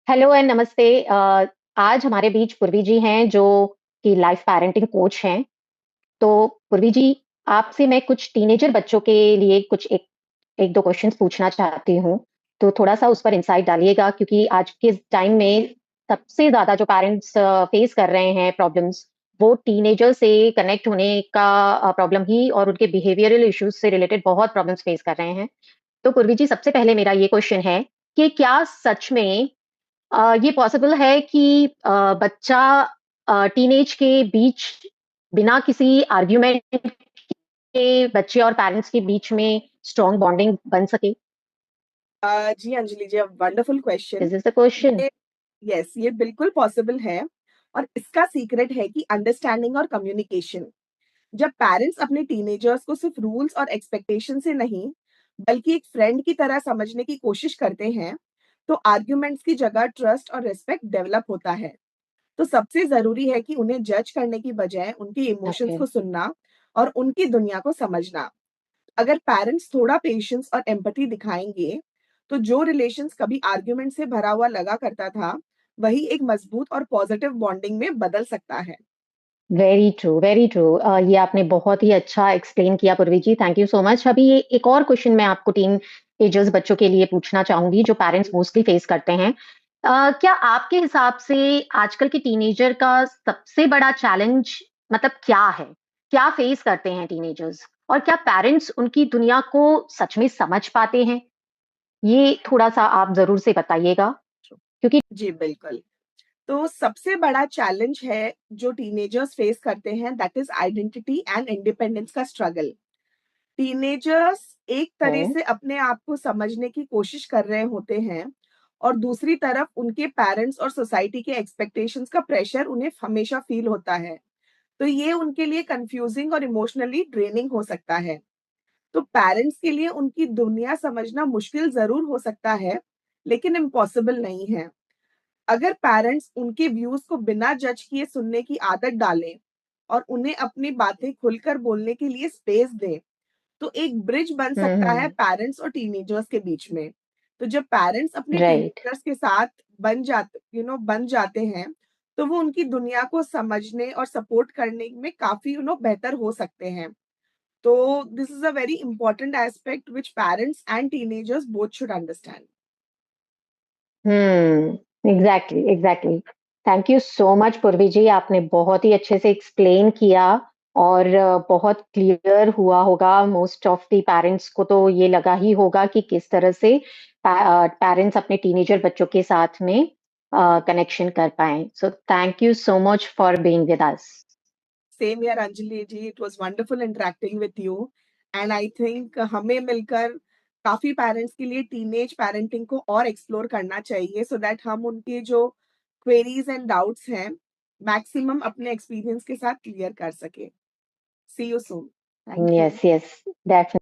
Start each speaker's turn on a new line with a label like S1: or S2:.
S1: Hello and नमस्ते। आज हमारे बीच पूर्वी जी हैं जो कि लाइफ पेरेंटिंग कोच हैं। तो पूर्वी जी, आपसे मैं कुछ टीनेजर बच्चों के लिए कुछ एक एक दो क्वेश्चंस पूछना चाहती हूँ। तो थोड़ा सा उस पर इंसाइट डालिएगा, क्योंकि आज के टाइम में सबसे ज्यादा जो पेरेंट्स फेस कर रहे हैं प्रॉब्लम्स, वो टीनेजर से कनेक्ट होने का प्रॉब्लम ही और उनके बिहेवियरल इश्यूज से रिलेटेड बहुत प्रॉब्लम्स फेस कर रहे हैं। तो पूर्वी जी, सबसे पहले मेरा ये क्वेश्चन है कि क्या सच में ये पॉसिबल है कि बच्चा टीनेज के बीच बिना किसी आर्ग्यूमेंट के बच्चे और पेरेंट्स के बीच में स्ट्रॉन्ग बॉन्डिंग बन सके?
S2: जी Anjali ji, wonderful question.
S1: This is the question.
S2: ये यस, ये बिल्कुल पॉसिबल है। और इसका सीक्रेट है कि अंडरस्टैंडिंग और कम्युनिकेशन। जब पेरेंट्स अपने टीनेजर्स को सिर्फ रूल्स और एक्सपेक्टेशन से नहीं, बल्कि एक फ्रेंड की तरह समझने की कोशिश करते हैं, तो आर्ग्यूमेंट्स की जगह ट्रस्ट और रिस्पेक्ट डेवलप होता है। तो सबसे जरूरी है कि उन्हें जज करने की बजाय उनके इमोशंस
S1: ओके।
S2: को सुनना और उनकी दुनिया को समझना। अगर पेरेंट्स थोड़ा पेशेंस और एम्पैथी दिखाएंगे, तो जो रिलेशंस कभी आर्ग्यूमेंट से भरा हुआ लगा करता था, वही एक मजबूत और पॉजिटिव बॉन्डिंग में बदल सकता है।
S1: Very true, very true. ये आपने बहुत ही अच्छा एक्सप्लेन किया पूर्वी जी, थैंक यू सो मच। अभी ये एक और क्वेश्चन मैं आपको टीन एजर्स बच्चों के लिए पूछना चाहूंगी जो पेरेंट्स मोस्टली फेस करते हैं। क्या आपके हिसाब से आजकल के टीनेजर का सबसे बड़ा चैलेंज मतलब क्या है? क्या फेस करते हैं टीनेजर्स, और क्या पेरेंट्स उनकी दुनिया को सच में समझ पाते हैं? ये थोड़ा सा आप जरूर से बताइएगा, क्योंकि
S2: जी बिल्कुल। तो सबसे बड़ा चैलेंज है जो टीनेजर्स फेस करते हैं, that is identity and independence का स्ट्रगल। टीनेजर्स एक तरह
S1: है।
S2: से अपने आप को समझने की कोशिश कर रहे होते हैं, और दूसरी तरफ उनके पेरेंट्स और सोसाइटी के एक्सपेक्टेशंस का प्रेशर उन्हें हमेशा फील होता है। तो ये उनके लिए कंफ्यूजिंग और इमोशनली ड्रेनिंग हो सकता है। तो पेरेंट्स के लिए उनकी दुनिया समझना मुश्किल जरूर हो सकता है, लेकिन इम्पॉसिबल नहीं है। अगर पेरेंट्स उनके व्यूज को बिना जज किए सुनने की आदत डालें और उन्हें अपनी बातें खुलकर बोलने के लिए स्पेस दें, तो एक ब्रिज बन सकता है
S1: हम्म।
S2: पेरेंट्स और टीनेजर्स के बीच में। तो जब पेरेंट्स अपने
S1: राइट।
S2: टीनेजर्स के साथ बन जाते हैं, तो वो उनकी दुनिया को समझने और सपोर्ट करने में काफी बेहतर हो सकते हैं। तो this is a very important aspect which parents and teenagers both should understand.
S1: Exactly, exactly. Thank you so much पूर्वी जी, आपने बहुत ही अच्छे से एक्सप्लेन किया। और बहुत क्लियर हुआ होगा मोस्ट ऑफ द पेरेंट्स को, तो ये लगा ही होगा कि किस तरह से पेरेंट्स अपने टीनेजर बच्चों के साथ में कनेक्शन कर पाए। So thank you so much for being with us.
S2: Same यार Anjali ji, it was wonderful interacting with you. And I think हमें मिलकर काफी पेरेंट्स के लिए टीनेज पेरेंटिंग को और एक्सप्लोर करना चाहिए, सो दैट हम उनके जो क्वेरीज एंड डाउट्स हैं, मैक्सिमम अपने एक्सपीरियंस के साथ क्लियर कर सके। See you soon. Thank you.
S1: Yes, yes, definitely.